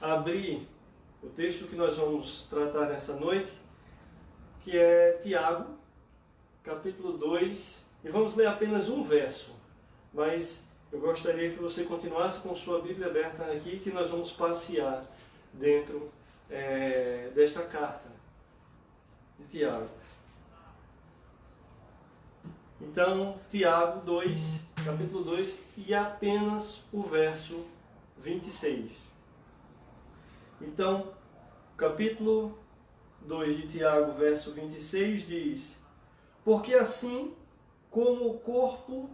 Abrir o texto que nós vamos tratar nessa noite, que é Tiago, capítulo 2, e vamos ler apenas um verso, mas eu gostaria que você continuasse com sua Bíblia aberta aqui, que nós vamos passear dentro desta carta de Tiago. Então, Tiago 2, capítulo 2, e apenas o verso 26. Então, capítulo 2 de Tiago, verso 26 diz: porque assim como o corpo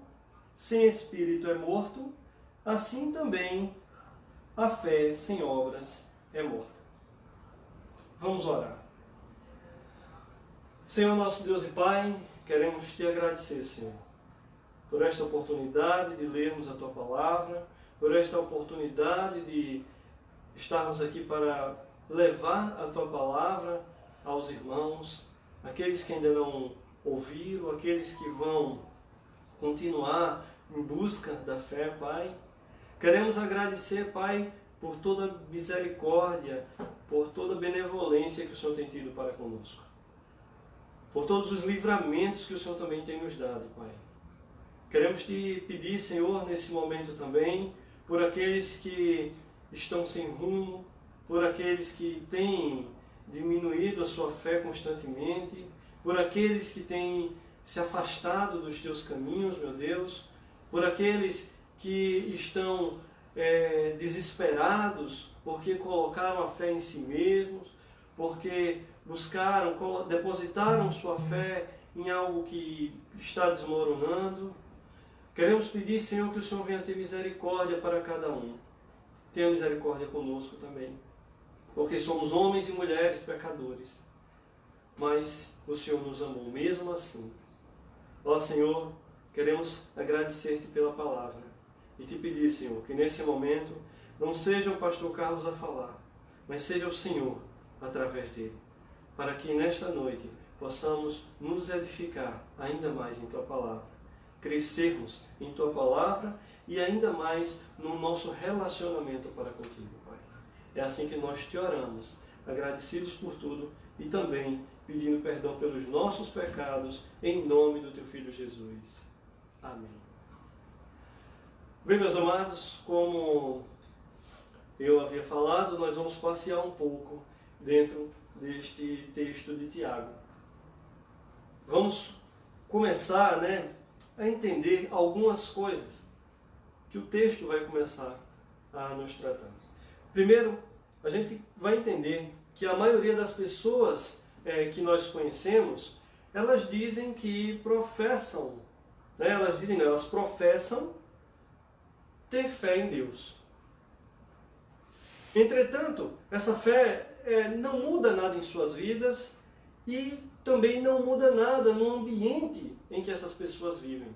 sem espírito é morto, assim também a fé sem obras é morta. Vamos orar. Senhor nosso Deus e Pai, queremos te agradecer, Senhor, por esta oportunidade de lermos a Tua Palavra, por esta oportunidade de estarmos aqui para levar a Tua Palavra aos irmãos, aqueles que ainda não ouviram, aqueles que vão continuar em busca da fé, Pai. Queremos agradecer, Pai, por toda a misericórdia, por toda a benevolência que o Senhor tem tido para conosco, por todos os livramentos que o Senhor também tem nos dado, Pai. Queremos te pedir, Senhor, nesse momento também, por aqueles que estão sem rumo, por aqueles que têm diminuído a sua fé constantemente, por aqueles que têm se afastado dos teus caminhos, meu Deus, por aqueles que estão desesperados porque colocaram a fé em si mesmos, porque depositaram sua fé em algo que está desmoronando. Queremos pedir, Senhor, que o Senhor venha ter misericórdia para cada um. Tenha misericórdia conosco também, porque somos homens e mulheres pecadores, mas o Senhor nos amou mesmo assim. Ó Senhor, queremos agradecer-te pela palavra e te pedir, Senhor, que nesse momento não seja o pastor Carlos a falar, mas seja o Senhor através dele, para que nesta noite possamos nos edificar ainda mais em Tua palavra, crescermos em Tua palavra e ainda mais no nosso relacionamento para contigo, Pai. É assim que nós te oramos, agradecidos por tudo e também pedindo perdão pelos nossos pecados, em nome do Teu Filho Jesus. Amém. Bem, meus amados, como eu havia falado, nós vamos passear um pouco dentro deste texto de Tiago. Vamos começar, a entender algumas coisas que o texto vai começar a nos tratar. Primeiro, a gente vai entender que a maioria das pessoas que nós conhecemos, elas dizem que professam, elas professam ter fé em Deus. Entretanto, essa fé não muda nada em suas vidas e também não muda nada no ambiente em que essas pessoas vivem.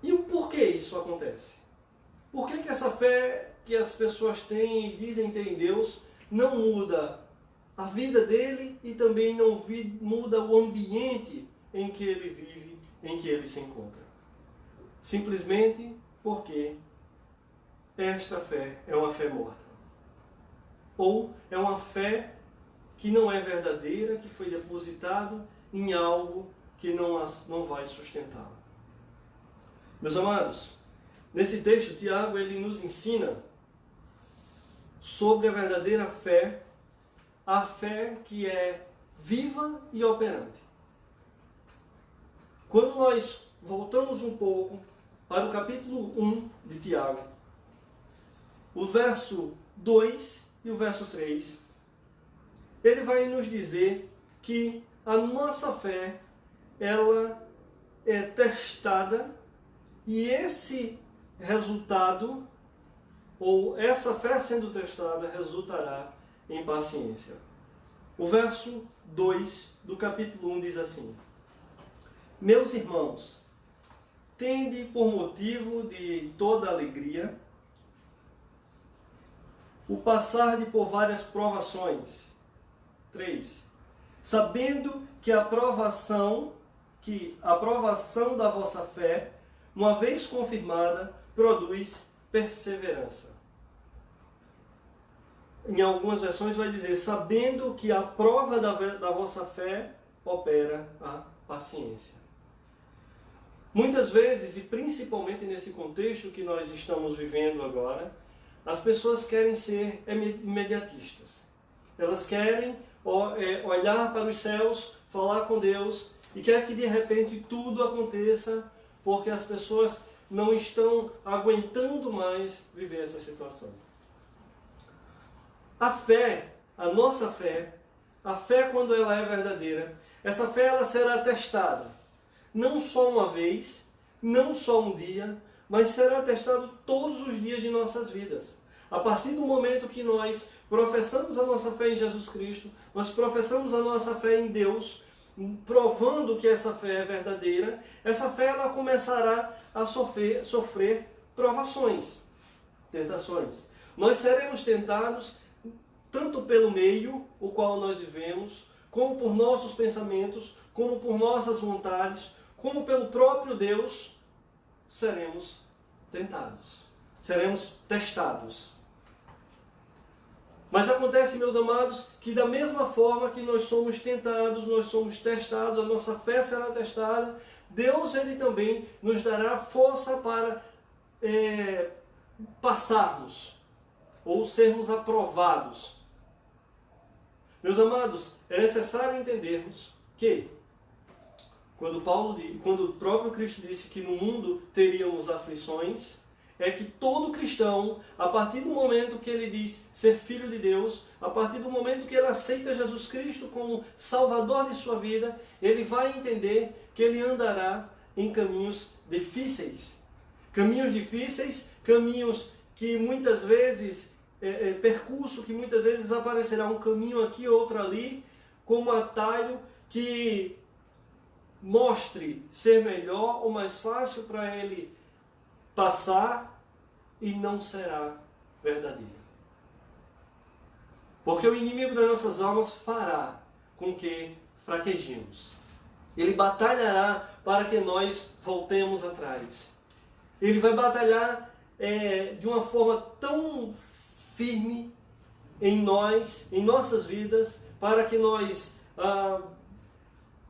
E o porquê isso acontece? Por que essa fé que as pessoas têm e dizem ter em Deus não muda a vida dele e também não muda o ambiente em que ele vive, em que ele se encontra? Simplesmente porque esta fé é uma fé morta. Ou é uma fé que não é verdadeira, que foi depositado em algo que não vai sustentá-la. Meus amados, nesse texto, Tiago ele nos ensina sobre a verdadeira fé, a fé que é viva e operante. Quando nós voltamos um pouco para o capítulo 1 de Tiago, o verso 2 e o verso 3, ele vai nos dizer que a nossa fé, ela é testada e esse resultado, ou essa fé sendo testada, resultará em paciência. O verso 2 do capítulo 1 diz assim: meus irmãos, tende por motivo de toda alegria o passar por várias provações. 3. Sabendo que a aprovação da vossa fé, uma vez confirmada, produz perseverança. em algumas versões vai dizer, sabendo que a prova da vossa fé opera a paciência. Muitas vezes, e principalmente nesse contexto que nós estamos vivendo agora, as pessoas querem ser imediatistas. Elas querem olhar para os céus, falar com Deus, e quer que de repente tudo aconteça, porque as pessoas não estão aguentando mais viver essa situação. A fé, a nossa fé, a fé quando ela é verdadeira, essa fé ela será testada. Não só uma vez, não só um dia, mas será testado todos os dias de nossas vidas. A partir do momento que nós professamos a nossa fé em Jesus Cristo, nós professamos a nossa fé em Deus, provando que essa fé é verdadeira, essa fé ela começará a sofrer provações, tentações. Nós seremos tentados tanto pelo meio o qual nós vivemos, como por nossos pensamentos, como por nossas vontades, como pelo próprio Deus, seremos tentados, seremos testados. Mas acontece, meus amados, que da mesma forma que nós somos tentados, nós somos testados, a nossa fé será testada, Deus ele também nos dará força para passarmos, ou sermos aprovados. Meus amados, é necessário entendermos que quando o próprio Cristo disse que no mundo teríamos aflições, é que todo cristão, a partir do momento que ele diz ser filho de Deus, a partir do momento que ele aceita Jesus Cristo como Salvador de sua vida, ele vai entender que ele andará em caminhos difíceis. Caminhos difíceis, caminhos que muitas vezes, percurso que muitas vezes aparecerá um caminho aqui, outro ali, como atalho que mostre ser melhor ou mais fácil para ele passar, e não será verdadeiro. Porque o inimigo das nossas almas fará com que fraquejemos. Ele batalhará para que nós voltemos atrás. Ele vai batalhar de uma forma tão firme em nós, em nossas vidas, para que nós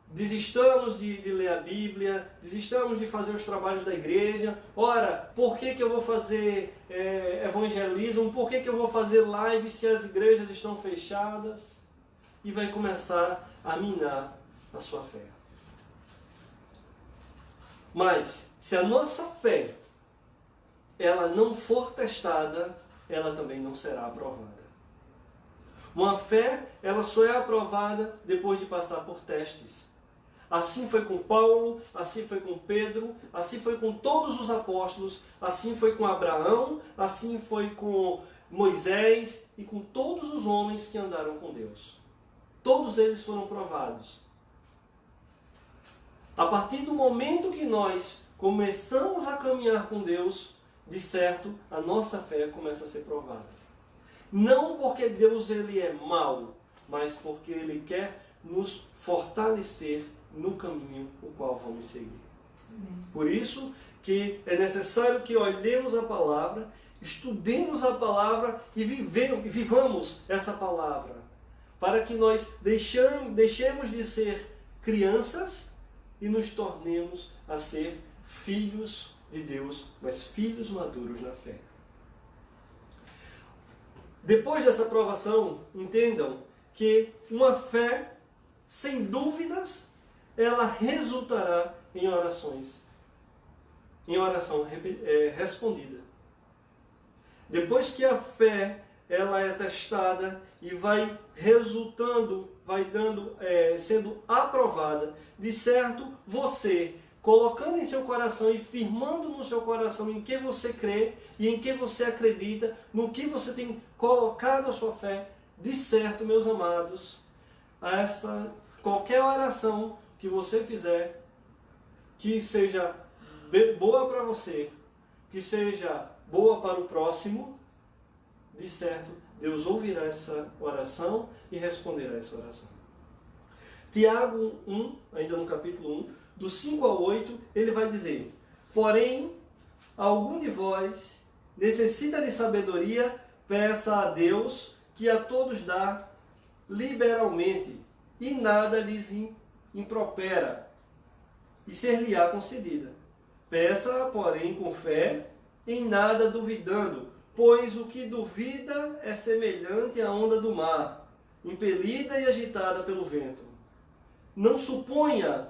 desistamos de ler a Bíblia, desistamos de fazer os trabalhos da igreja. Ora, por que eu vou fazer evangelismo? Por que eu vou fazer live se as igrejas estão fechadas? E vai começar a minar a sua fé. Mas, se a nossa fé ela não for testada, ela também não será aprovada. Uma fé, ela só é aprovada depois de passar por testes. Assim foi com Paulo, assim foi com Pedro, assim foi com todos os apóstolos, assim foi com Abraão, assim foi com Moisés e com todos os homens que andaram com Deus. Todos eles foram provados. A partir do momento que nós começamos a caminhar com Deus, de certo, a nossa fé começa a ser provada. Não porque Deus ele é mau, mas porque Ele quer nos fortalecer no caminho o qual vamos seguir. Por isso que é necessário que olhemos a palavra, estudemos a palavra e vivamos essa palavra, para que nós deixemos de ser crianças e nos tornemos a ser filhos de Deus, mas filhos maduros na fé. Depois dessa provação, entendam que uma fé, sem dúvidas, ela resultará em orações, em oração respondida. Depois que a fé ela é testada e vai resultando, sendo aprovada, de certo, você, colocando em seu coração e firmando no seu coração em que você crê e em que você acredita, no que você tem colocado a sua fé, de certo, meus amados, qualquer oração que você fizer, que seja boa para você, que seja boa para o próximo, de certo, Deus ouvirá essa oração e responderá essa oração. Tiago 1, ainda no capítulo 1, do 5 ao 8, ele vai dizer: porém, algum de vós necessita de sabedoria, peça a Deus, que a todos dá liberalmente, e nada lhes impropera, e ser-lhe-á concedida. Peça, porém, com fé, em nada duvidando, pois o que duvida é semelhante à onda do mar, impelida e agitada pelo vento. Não suponha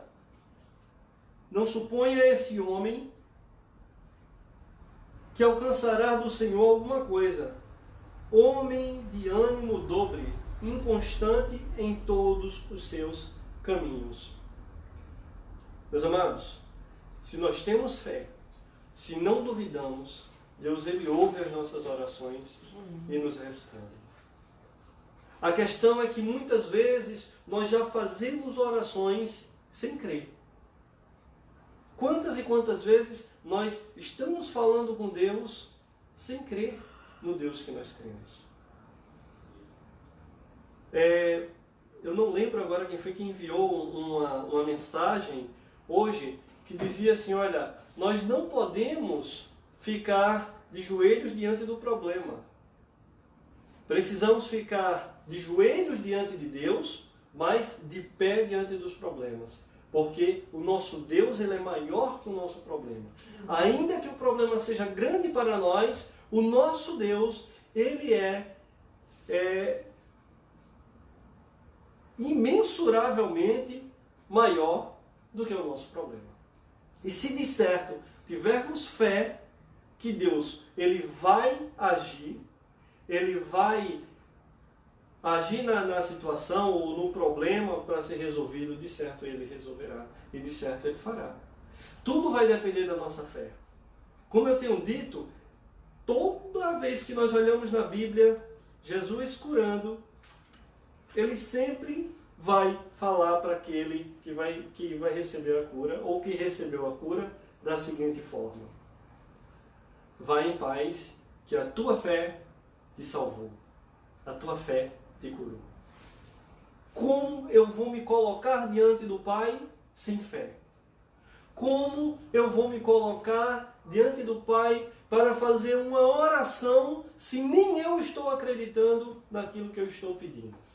esse homem que alcançará do Senhor alguma coisa. Homem de ânimo dobre, inconstante em todos os seus caminhos. Meus amados, se nós temos fé, se não duvidamos, Deus ele ouve as nossas orações e nos responde. A questão é que muitas vezes nós já fazemos orações sem crer. Quantas e quantas vezes nós estamos falando com Deus sem crer no Deus que nós cremos? Eu não lembro agora quem foi que enviou uma mensagem hoje que dizia assim, olha, nós não podemos ficar de joelhos diante do problema. Precisamos ficar de joelhos diante de Deus, mas de pé diante dos problemas. Porque o nosso Deus ele é maior que o nosso problema. Ainda que o problema seja grande para nós, o nosso Deus ele é imensuravelmente maior do que o nosso problema. E se de certo tivermos fé que Deus ele vai agir na situação ou no problema para ser resolvido, de certo ele resolverá e de certo ele fará. Tudo vai depender da nossa fé. Como eu tenho dito, toda vez que nós olhamos na Bíblia, Jesus curando, ele sempre vai falar para aquele que vai receber a cura, ou que recebeu a cura, da seguinte forma: vai em paz, que a tua fé te salvou, a tua fé te curou. Como eu vou me colocar diante do Pai sem fé? Como eu vou me colocar diante do Pai para fazer uma oração se nem eu estou acreditando naquilo que eu estou pedindo?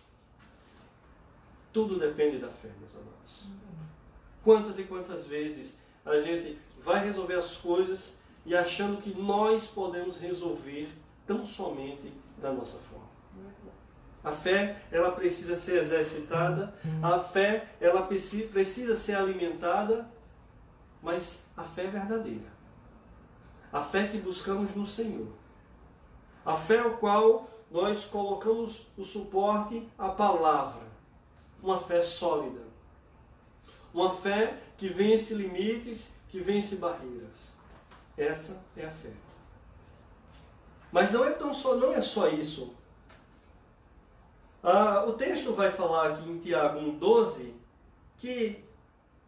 Tudo depende da fé, meus amados. Quantas e quantas vezes a gente vai resolver as coisas e achando que nós podemos resolver tão somente da nossa forma. A fé, ela precisa ser exercitada, a fé, ela precisa ser alimentada, mas a fé é verdadeira. A fé que buscamos no Senhor. A fé ao qual nós colocamos o suporte à palavra. Uma fé sólida. Uma fé que vence limites, que vence barreiras. Essa é a fé. Mas não é só isso. O texto vai falar aqui em Tiago 1,12 que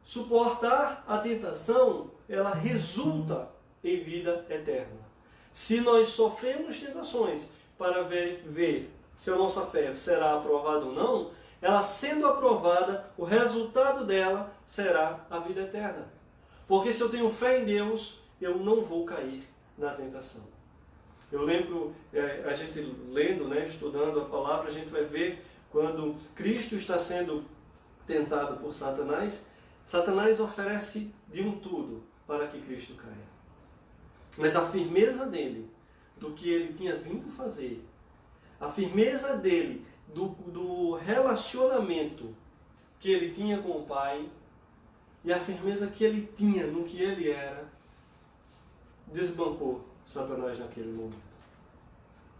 suportar a tentação, ela resulta em vida eterna. Se nós sofremos tentações para ver se a nossa fé será aprovada ou não, ela sendo aprovada, o resultado dela será a vida eterna. Porque se eu tenho fé em Deus, eu não vou cair na tentação. Eu lembro, a gente lendo, estudando a palavra, a gente vai ver quando Cristo está sendo tentado por Satanás, Satanás oferece de um tudo para que Cristo caia. Mas a firmeza dele, do que ele tinha vindo fazer, a firmeza dele, do relacionamento que ele tinha com o Pai, e a firmeza que ele tinha no que ele era, desbancou Satanás naquele momento.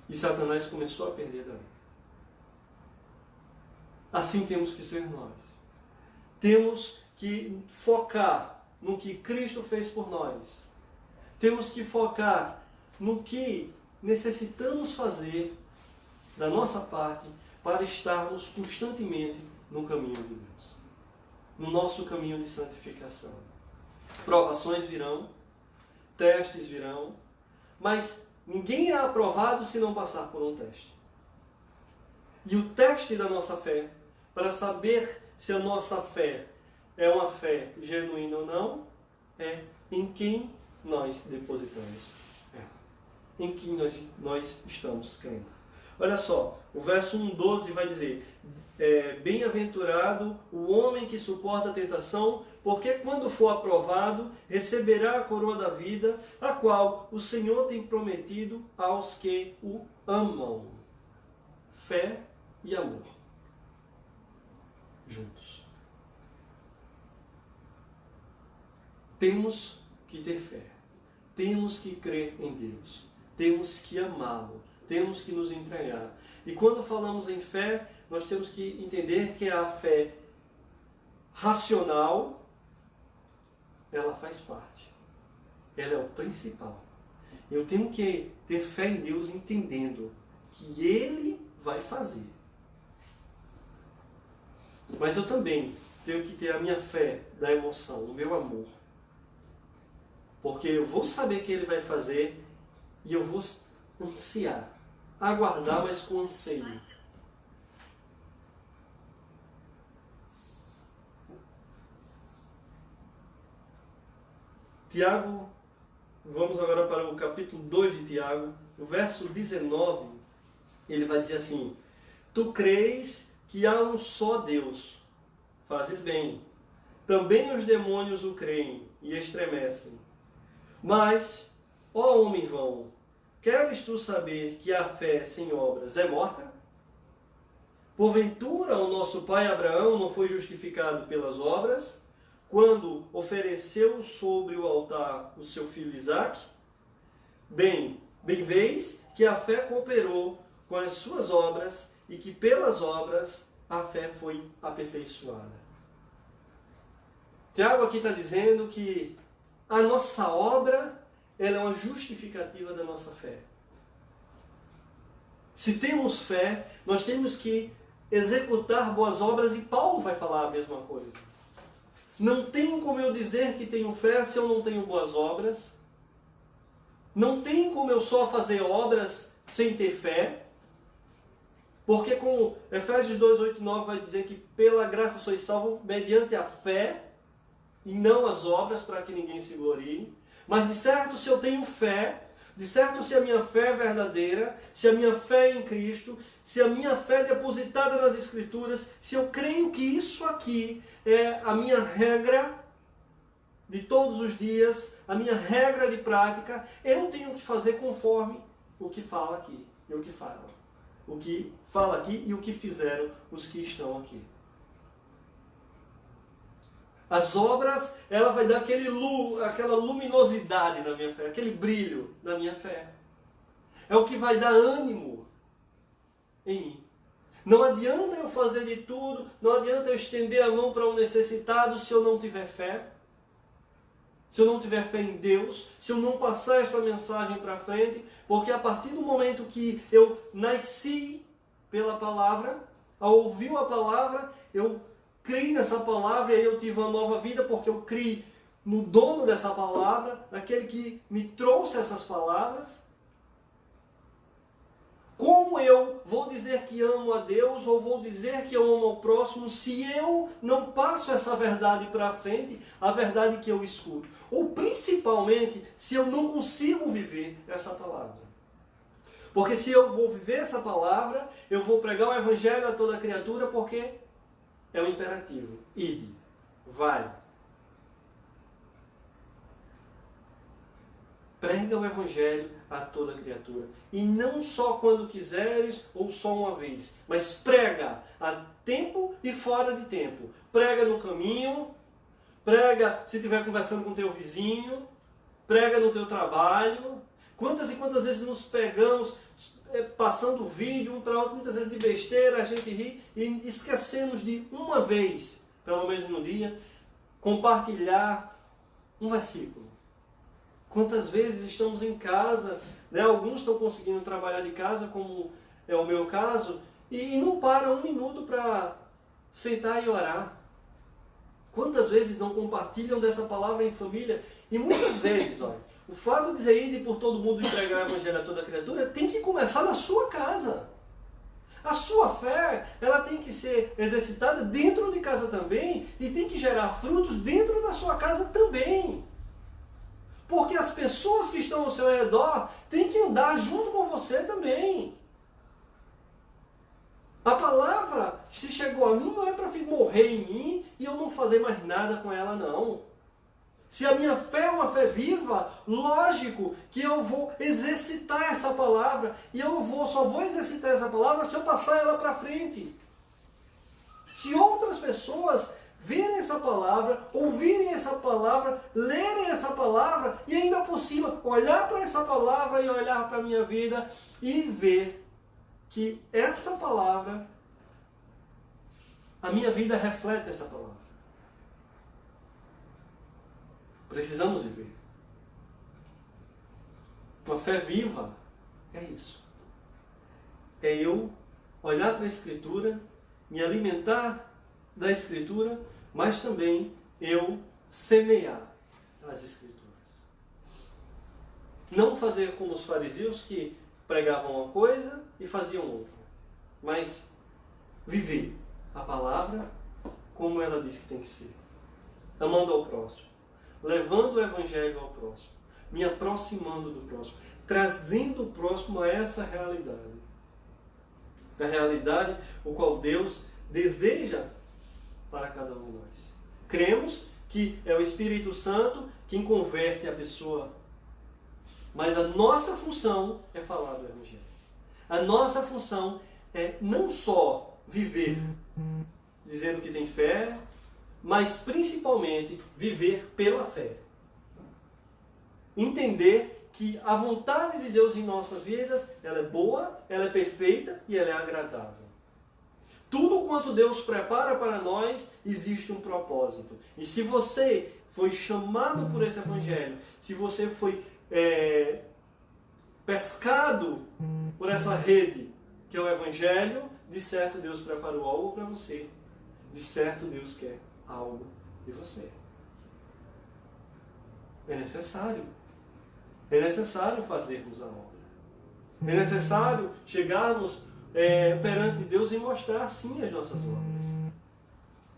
E Satanás começou a perder daí. Assim temos que ser nós. Temos que focar no que Cristo fez por nós. Temos que focar no que necessitamos fazer da nossa parte para estarmos constantemente no caminho de Deus. No nosso caminho de santificação. Provações virão, testes virão, mas ninguém é aprovado se não passar por um teste. E o teste da nossa fé, para saber se a nossa fé é uma fé genuína ou não, é em quem nós depositamos ela. Em quem nós estamos crendo. Olha só, o verso 1:12 vai dizer: bem-aventurado o homem que suporta a tentação, porque quando for aprovado, receberá a coroa da vida, a qual o Senhor tem prometido aos que o amam. Fé e amor. Juntos. Temos que ter fé. Temos que crer em Deus. Temos que amá-lo. Temos que nos entregar. E quando falamos em fé, nós temos que entender que a fé racional, ela faz parte. Ela é o principal. Eu tenho que ter fé em Deus entendendo que Ele vai fazer. Mas eu também tenho que ter a minha fé da emoção, o meu amor. Porque eu vou saber que Ele vai fazer e eu vou ansiar, aguardar, mas com anseio. Tiago, vamos agora para o capítulo 2 de Tiago, o verso 19, ele vai dizer assim: tu crês que há um só Deus, fazes bem. Também os demônios o creem e estremecem. Mas, ó homem vão, queres tu saber que a fé sem obras é morta? Porventura o nosso pai Abraão não foi justificado pelas obras, quando ofereceu sobre o altar o seu filho Isaque? Bem vês que a fé cooperou com as suas obras e que pelas obras a fé foi aperfeiçoada. Tiago aqui está dizendo que a nossa obra, ela é uma justificativa da nossa fé. Se temos fé, nós temos que executar boas obras, e Paulo vai falar a mesma coisa. Não tem como eu dizer que tenho fé se eu não tenho boas obras. Não tem como eu só fazer obras sem ter fé. Porque com Efésios 2, 8 e 9 vai dizer que pela graça sois salvos mediante a fé e não as obras, para que ninguém se glorie. Mas de certo, se eu tenho fé, de certo, se a minha fé é verdadeira, se a minha fé é em Cristo, se a minha fé é depositada nas Escrituras, se eu creio que isso aqui é a minha regra de todos os dias, a minha regra de prática, eu tenho que fazer conforme o que fala aqui e o que fala. O que fala aqui e o que fizeram os que estão aqui. As obras, ela vai dar aquela luminosidade na minha fé, aquele brilho na minha fé. É o que vai dar ânimo em mim. Não adianta eu fazer de tudo, não adianta eu estender a mão para um necessitado se eu não tiver fé. Se eu não tiver fé em Deus, se eu não passar essa mensagem para frente, porque a partir do momento que eu nasci pela palavra, ao ouvir a palavra, eu criei nessa palavra e aí eu tive uma nova vida, porque eu criei no dono dessa palavra, naquele que me trouxe essas palavras. Como eu vou dizer que amo a Deus ou vou dizer que eu amo ao próximo se eu não passo essa verdade para frente, a verdade que eu escuto? Ou principalmente se eu não consigo viver essa palavra. Porque se eu vou viver essa palavra, eu vou pregar o Evangelho a toda criatura, porque é um imperativo. Ide, vai. Prega o Evangelho a toda criatura. E não só quando quiseres ou só uma vez. Mas prega a tempo e fora de tempo. Prega no caminho. Prega se estiver conversando com teu vizinho. Prega no teu trabalho. Quantas e quantas vezes nos pegamos passando vídeo um para outro, muitas vezes de besteira, a gente ri e esquecemos de uma vez, pelo menos no dia, compartilhar um versículo. Quantas vezes estamos em casa, né? Alguns estão conseguindo trabalhar de casa, como é o meu caso, e não param um minuto para sentar e orar. Quantas vezes não compartilham dessa palavra em família? E muitas vezes, olha, o fato de dizer ir por todo mundo e pregar o Evangelho a toda criatura tem que começar na sua casa. A sua fé, ela tem que ser exercitada dentro de casa também e tem que gerar frutos dentro da sua casa também. Porque as pessoas que estão ao seu redor têm que andar junto com você também. mim não é para morrer em mim e eu não fazer mais nada com ela, não. Se a minha fé é uma fé viva, lógico que eu vou exercitar essa palavra. E só vou exercitar essa palavra se eu passar ela para frente. Se outras pessoas verem essa palavra, ouvirem essa palavra, lerem essa palavra e ainda por cima olhar para essa palavra e olhar para a minha vida e ver que essa palavra, a minha vida reflete essa palavra. Precisamos viver. Uma fé viva é isso. É eu olhar para a Escritura, me alimentar da Escritura, mas também eu semear as Escrituras. Não fazer como os fariseus que pregavam uma coisa e faziam outra, mas viver a palavra como ela diz que tem que ser. Amando ao próximo, levando o Evangelho ao próximo, me aproximando do próximo, trazendo o próximo a essa realidade. A realidade o qual Deus deseja para cada um de nós. Cremos que é o Espírito Santo quem converte a pessoa, mas a nossa função é falar do Evangelho. A nossa função é não só viver dizendo que tem fé, mas principalmente viver pela fé. Entender que a vontade de Deus em nossas vidas, ela é boa, ela é perfeita e ela é agradável. Tudo quanto Deus prepara para nós, existe um propósito. E se você foi chamado por esse Evangelho, se você foi pescado por essa rede, que é o Evangelho, de certo Deus preparou algo para você. De certo Deus quer algo de você. É necessário. É necessário fazermos a obra. É necessário chegarmos perante Deus e mostrar sim as nossas obras.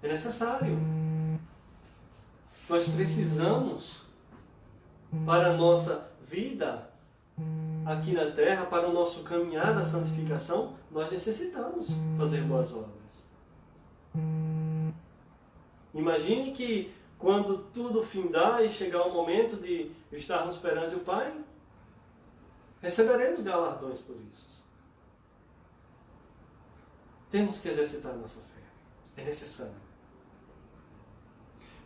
É necessário. Nós precisamos, para a nossa vida aqui na terra, para o nosso caminhar da santificação, nós necessitamos fazer boas obras. Imagine que quando tudo findar e chegar o momento de estarmos perante o Pai, receberemos galardões por isso. Temos que exercitar a nossa fé. É necessário.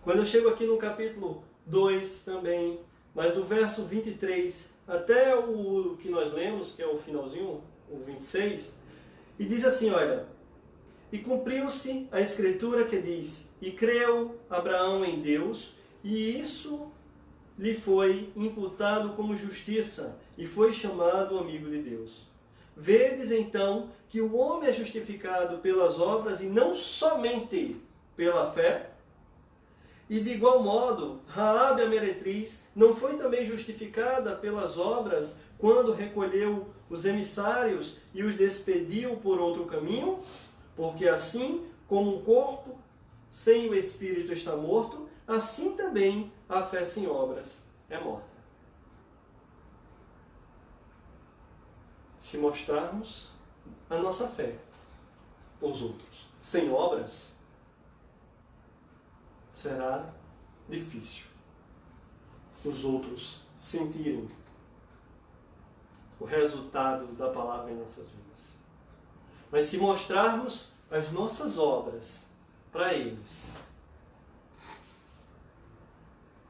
Quando eu chego aqui no capítulo 2 também, mas do verso 23 até o que nós lemos, que é o finalzinho, o 26, e diz assim, olha: e cumpriu-se a Escritura que diz: e creu Abraão em Deus, e isso lhe foi imputado como justiça, e foi chamado amigo de Deus. Vedes então que o homem é justificado pelas obras e não somente pela fé? E de igual modo, Raabe a meretriz não foi também justificada pelas obras quando recolheu os emissários e os despediu por outro caminho? Porque assim como um corpo sem o espírito está morto, assim também a fé sem obras é morta. Se mostrarmos a nossa fé aos outros sem obras, será difícil os outros sentirem o resultado da palavra em nossas vidas. Mas se mostrarmos as nossas obras para eles,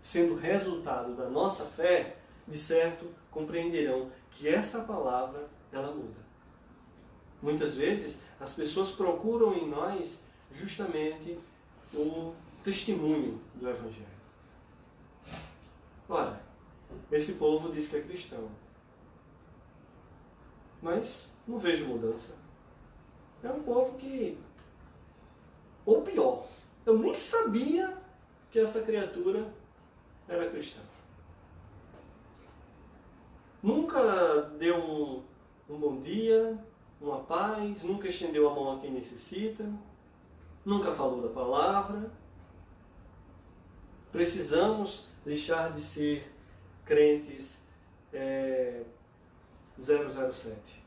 sendo resultado da nossa fé, de certo compreenderão que essa palavra, ela muda. Muitas vezes as pessoas procuram em nós justamente o testemunho do Evangelho. Ora, esse povo diz que é cristão, mas não vejo mudança. É um povo que, ou pior, eu nem sabia que essa criatura era cristã. Nunca deu um bom dia, uma paz, nunca estendeu a mão a quem necessita, nunca falou da palavra. Precisamos deixar de ser crentes 007.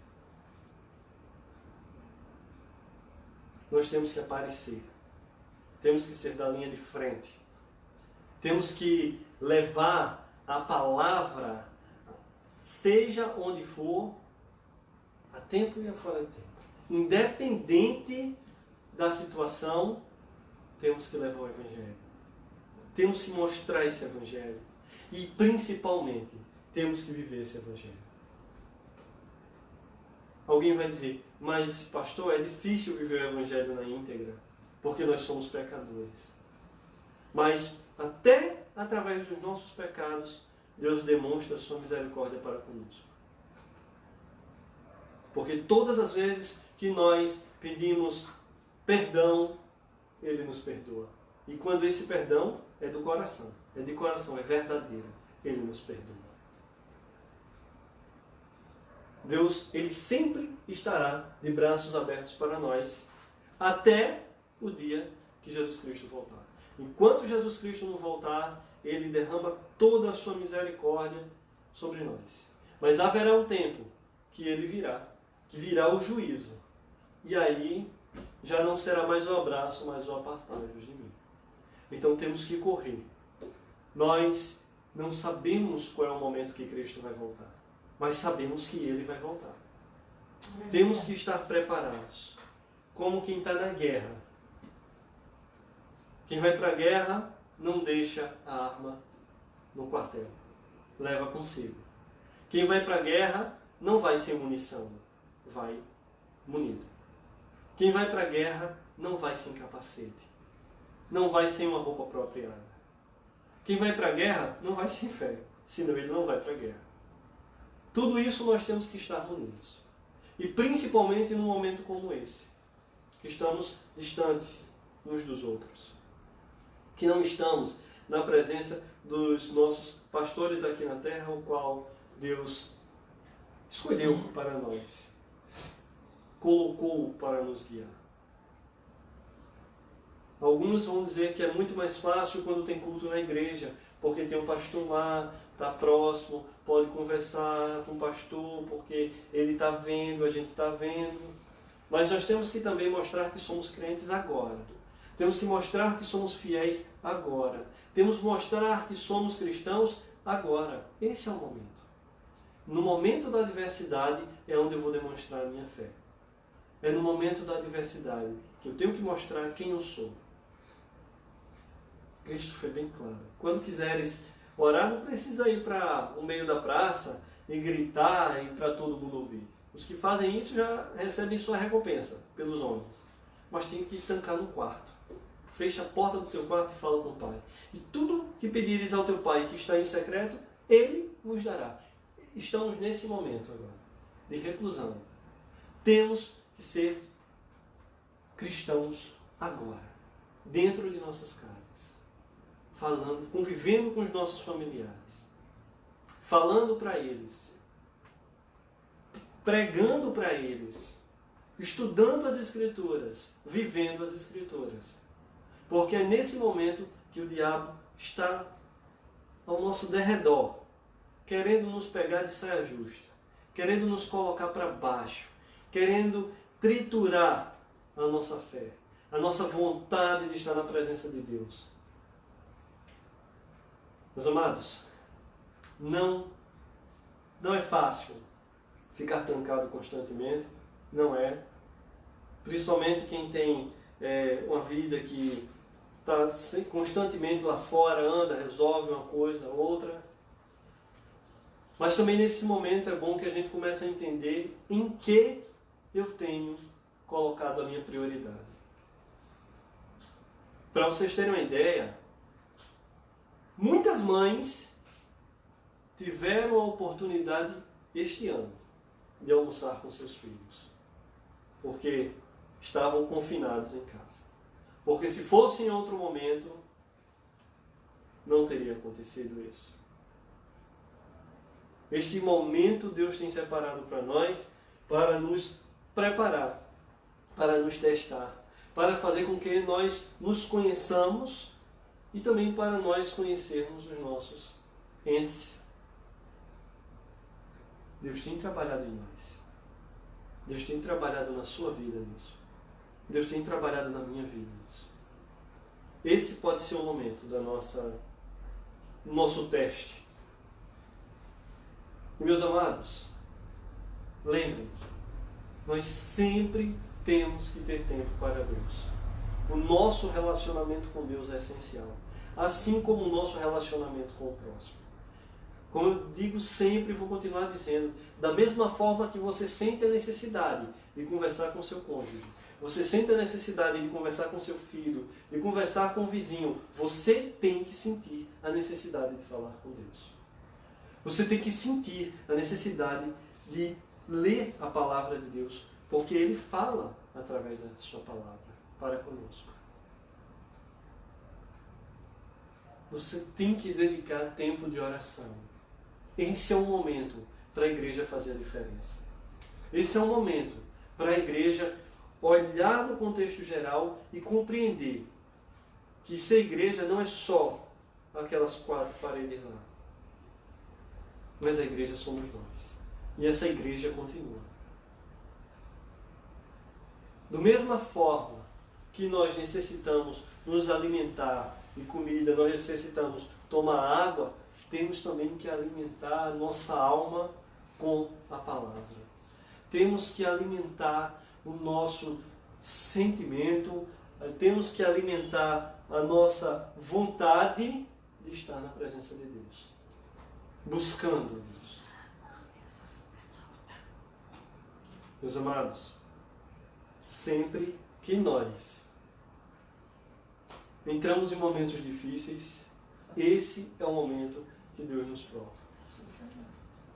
nós temos que aparecer. Temos que ser da linha de frente. Temos que levar a palavra, seja onde for, a tempo e a fora de tempo. Independente da situação, temos que levar o Evangelho. Temos que mostrar esse Evangelho. E, principalmente, temos que viver esse Evangelho. Alguém vai dizer, mas pastor, é difícil viver o Evangelho na íntegra, porque nós somos pecadores. Mas, até através dos nossos pecados, Deus demonstra a sua misericórdia para conosco. Porque todas as vezes que nós pedimos perdão, Ele nos perdoa. E quando esse perdão é do coração, é de coração, é verdadeiro, Ele nos perdoa. Deus, Ele sempre estará de braços abertos para nós, até o dia que Jesus Cristo voltar. Enquanto Jesus Cristo não voltar, Ele derrama toda a sua misericórdia sobre nós. Mas haverá um tempo que Ele virá, que virá o juízo. E aí já não será mais o abraço, mas o apartai-vos de mim. Então temos que correr. Nós não sabemos qual é o momento que Cristo vai voltar, mas sabemos que Ele vai voltar. Temos que estar preparados, como quem está na guerra. Quem vai para a guerra não deixa a arma no quartel, leva consigo. Quem vai para a guerra não vai sem munição, vai munido. Quem vai para a guerra não vai sem capacete, não vai sem uma roupa apropriada. Quem vai para a guerra não vai sem fé, senão ele não vai para a guerra. Tudo isso nós temos que estar munidos. E principalmente num momento como esse, que estamos distantes uns dos outros. Que não estamos na presença dos nossos pastores aqui na terra, o qual Deus escolheu para nós, colocou para nos guiar. Alguns vão dizer que é muito mais fácil quando tem culto na igreja, porque tem um pastor lá, está próximo, pode conversar com o pastor, porque ele está vendo, a gente está vendo. Mas nós temos que também mostrar que somos crentes agora. Temos que mostrar que somos fiéis agora. Temos que mostrar que somos cristãos agora. Esse é o momento. No momento da adversidade é onde eu vou demonstrar a minha fé. É no momento da adversidade que eu tenho que mostrar quem eu sou. Cristo foi bem claro. Quando quiseres orar, não precisa ir para o meio da praça e gritar e para todo mundo ouvir. Os que fazem isso já recebem sua recompensa pelos homens. Mas tem que trancar no quarto. Fecha a porta do teu quarto e fala com o Pai. E tudo que pedires ao teu Pai que está em secreto, Ele vos dará. Estamos nesse momento agora, de reclusão. Temos que ser cristãos agora, dentro de nossas casas. Falando, convivendo com os nossos familiares. Falando para eles. Pregando para eles. Estudando as Escrituras. Vivendo as Escrituras. Porque é nesse momento que o diabo está ao nosso derredor, querendo nos pegar de saia justa, querendo nos colocar para baixo, querendo triturar a nossa fé, a nossa vontade de estar na presença de Deus. Meus amados, não é fácil ficar trancado constantemente, não é. Principalmente quem tem uma vida que está constantemente lá fora, anda, resolve uma coisa, outra. Mas também nesse momento é bom que a gente comece a entender em que eu tenho colocado a minha prioridade. Para vocês terem uma ideia, muitas mães tiveram a oportunidade este ano de almoçar com seus filhos, porque estavam confinados em casa. Porque se fosse em outro momento, não teria acontecido isso. Este momento Deus tem separado para nós, para nos preparar, para nos testar, para fazer com que nós nos conheçamos e também para nós conhecermos os nossos entes. Deus tem trabalhado em nós. Deus tem trabalhado na sua vida nisso. Deus tem trabalhado na minha vida nisso. Esse pode ser o momento do nosso teste. E, meus amados, lembrem, nós sempre temos que ter tempo para Deus. O nosso relacionamento com Deus é essencial, assim como o nosso relacionamento com o próximo. Como eu digo sempre e vou continuar dizendo, da mesma forma que você sente a necessidade de conversar com seu cônjuge, você sente a necessidade de conversar com seu filho, de conversar com o vizinho, você tem que sentir a necessidade de falar com Deus. Você tem que sentir a necessidade de ler a palavra de Deus, porque Ele fala através da sua palavra para conosco. Você tem que dedicar tempo de oração. Esse é um momento para a igreja fazer a diferença. Esse é um momento para a igreja olhar no contexto geral e compreender que ser igreja não é só aquelas 4 paredes lá. Mas a igreja somos nós. E essa igreja continua. Da mesma forma que nós necessitamos nos alimentar de comida, nós necessitamos tomar água, temos também que alimentar a nossa alma com a palavra. Temos que alimentar o nosso sentimento, temos que alimentar a nossa vontade de estar na presença de Deus, buscando Deus. Meus amados, sempre que nós entramos em momentos difíceis, esse é o momento que Deus nos prova.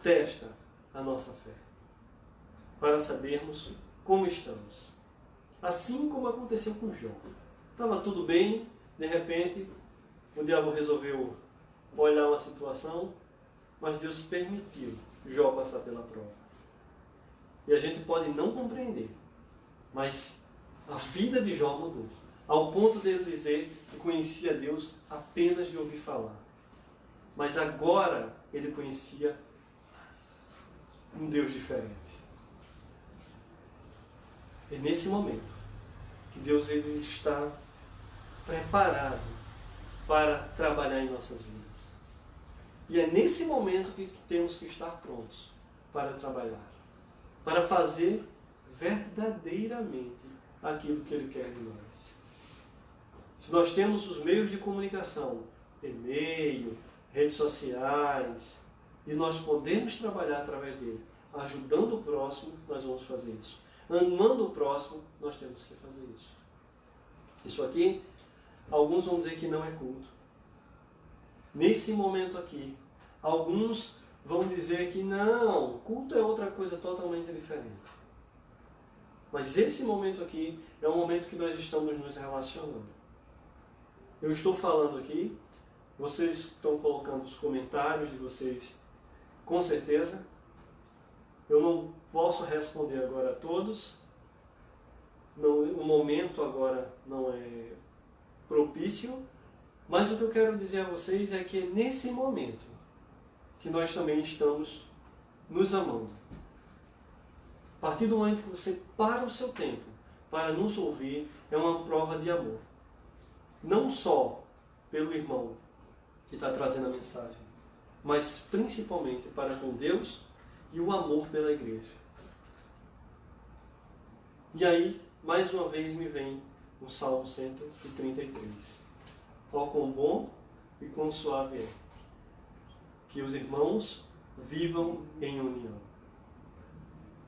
Testa a nossa fé, para sabermos como estamos. Assim como aconteceu com Jó. Estava tudo bem, de repente, o diabo resolveu olhar uma situação, mas Deus permitiu Jó passar pela prova. E a gente pode não compreender, mas a vida de Jó mudou, ao ponto de ele dizer que conhecia Deus apenas de ouvir falar. Mas agora ele conhecia um Deus diferente. É nesse momento que Deus ele está preparado para trabalhar em nossas vidas. E é nesse momento que temos que estar prontos para trabalhar, para fazer verdadeiramente aquilo que Ele quer de nós. Se nós temos os meios de comunicação, e-mail, redes sociais, e nós podemos trabalhar através dele, ajudando o próximo, nós vamos fazer isso. Amando o próximo, nós temos que fazer isso. Isso aqui, alguns vão dizer que não é culto. Nesse momento aqui, alguns vão dizer que não, culto é outra coisa totalmente diferente. Mas esse momento aqui é um momento que nós estamos nos relacionando. Eu estou falando aqui, vocês estão colocando os comentários de vocês, com certeza. Eu não posso responder agora a todos. Não, o momento agora não é propício. Mas o que eu quero dizer a vocês é que é nesse momento que nós também estamos nos amando. A partir do momento que você para o seu tempo para nos ouvir, é uma prova de amor. Não só pelo irmão que está trazendo a mensagem, mas principalmente para com Deus e o amor pela igreja. E aí, mais uma vez me vem o Salmo 133. Ó quão bom e quão suave é que os irmãos vivam em união.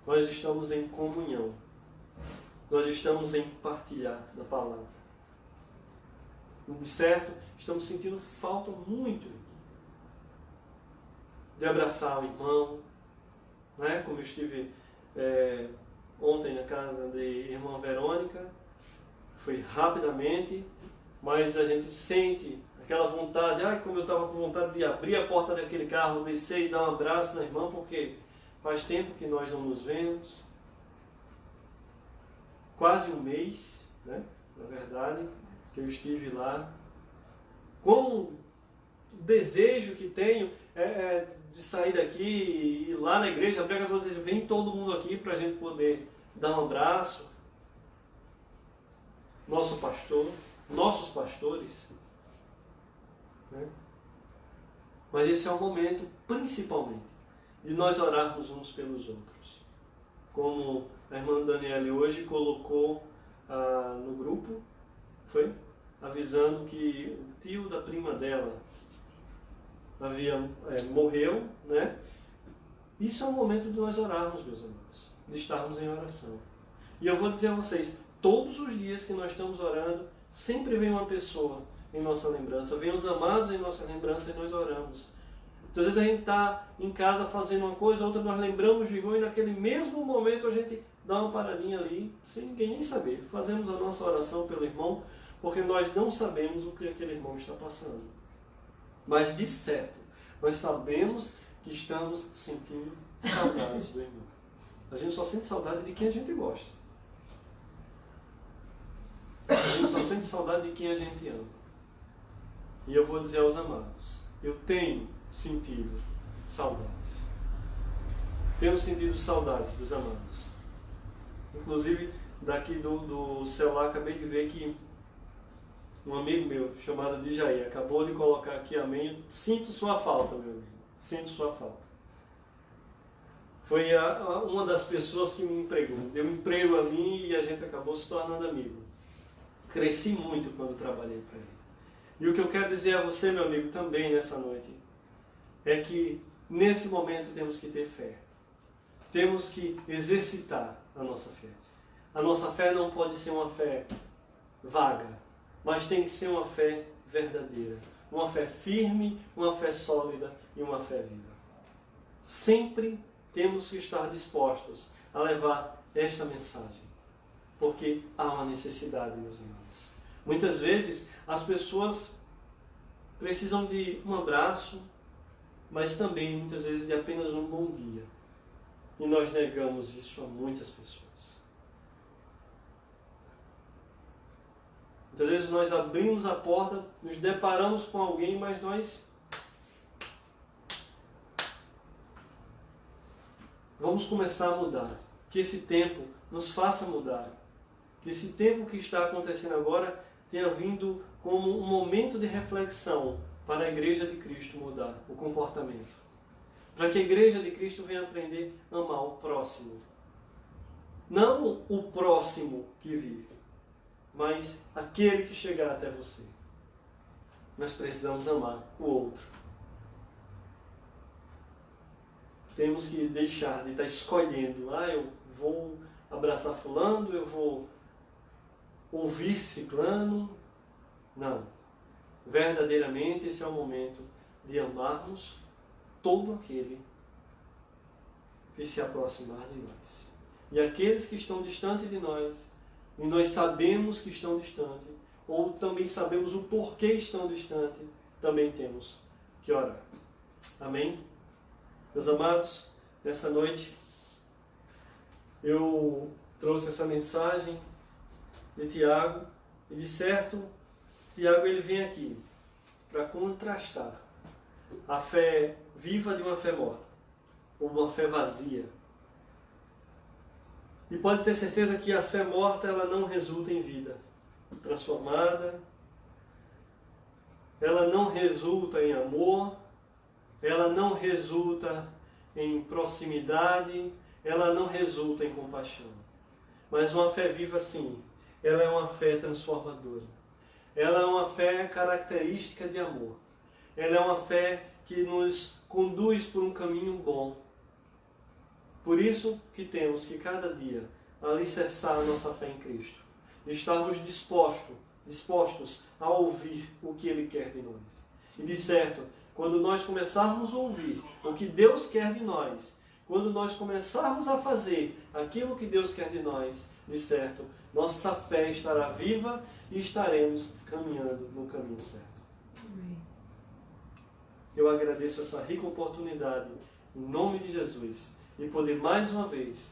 Nós estamos em comunhão. Nós estamos em partilhar da palavra. De certo, estamos sentindo falta muito de abraçar o irmão, né? Como eu estive ontem na casa de irmã Verônica, foi rapidamente, mas a gente sente aquela vontade, como eu estava com vontade de abrir a porta daquele carro, descer e dar um abraço na irmã, porque faz tempo que nós não nos vemos, quase um mês, né? Na verdade, que eu estive lá. Com o desejo que tenho de sair daqui e ir lá na igreja, abrir as portas e dizer, vem todo mundo aqui para a gente poder dar um abraço. nosso pastor, nossos pastores, né? Mas esse é o momento, principalmente, de nós orarmos uns pelos outros. Como a irmã Daniele hoje colocou no grupo, foi? Avisando que o tio da prima dela morreu, né? Isso é o momento de nós orarmos, meus amados, de estarmos em oração. E eu vou dizer a vocês, todos os dias que nós estamos orando, sempre vem uma pessoa em nossa lembrança, vem os amados em nossa lembrança e nós oramos. Então, às vezes a gente está em casa fazendo uma coisa, outra nós lembramos do irmão e naquele mesmo momento a gente dá uma paradinha ali, sem ninguém nem saber. Fazemos a nossa oração pelo irmão, porque nós não sabemos o que aquele irmão está passando. Mas de certo, nós sabemos que estamos sentindo saudades do irmão. A gente só sente saudade de quem a gente gosta. A gente só sente saudade de quem a gente ama. E eu vou dizer aos amados, eu tenho sentido saudades. Tenho sentido saudades dos amados. Inclusive, daqui do celular, acabei de ver que um amigo meu, chamado Djaí, acabou de colocar aqui amém. Sinto sua falta, meu amigo. Sinto sua falta. Foi uma das pessoas que me empregou. Deu emprego a mim e a gente acabou se tornando amigo. Cresci muito quando trabalhei para ele. E o que eu quero dizer a você, meu amigo, também nessa noite, é que nesse momento temos que ter fé. Temos que exercitar a nossa fé. A nossa fé não pode ser uma fé vaga, mas tem que ser uma fé verdadeira. Uma fé firme, uma fé sólida e uma fé viva. Sempre temos que estar dispostos a levar esta mensagem, porque há uma necessidade, meus irmãos. Muitas vezes as pessoas precisam de um abraço, mas também muitas vezes de apenas um bom dia. E nós negamos isso a muitas pessoas. Muitas vezes nós abrimos a porta, nos deparamos com alguém, mas nós vamos começar a mudar. Que esse tempo nos faça mudar. Que esse tempo que está acontecendo agora tenha vindo como um momento de reflexão para a Igreja de Cristo mudar o comportamento. Para que a Igreja de Cristo venha aprender a amar o próximo. Não o próximo que vive, mas aquele que chegar até você. Nós precisamos amar o outro. Temos que deixar de estar escolhendo, eu vou abraçar fulano, eu vou ouvir ciclano. Não. Verdadeiramente esse é o momento de amarmos todo aquele que se aproximar de nós. E aqueles que estão distante de nós, e nós sabemos que estão distantes, ou também sabemos o porquê estão distantes, também temos que orar. Amém? Meus amados, nessa noite eu trouxe essa mensagem de Tiago, e de certo, Tiago ele vem aqui para contrastar a fé viva de uma fé morta, ou uma fé vazia. E pode ter certeza que a fé morta ela não resulta em vida transformada, ela não resulta em amor, ela não resulta em proximidade, ela não resulta em compaixão. Mas uma fé viva, sim, ela é uma fé transformadora. Ela é uma fé característica de amor. Ela é uma fé que nos conduz por um caminho bom. Por isso que temos que cada dia alicerçar a nossa fé em Cristo. E estarmos dispostos a ouvir o que Ele quer de nós. E de certo, quando nós começarmos a ouvir o que Deus quer de nós, quando nós começarmos a fazer aquilo que Deus quer de nós, de certo, nossa fé estará viva e estaremos caminhando no caminho certo. Amém. Eu agradeço essa rica oportunidade, em nome de Jesus, de poder mais uma vez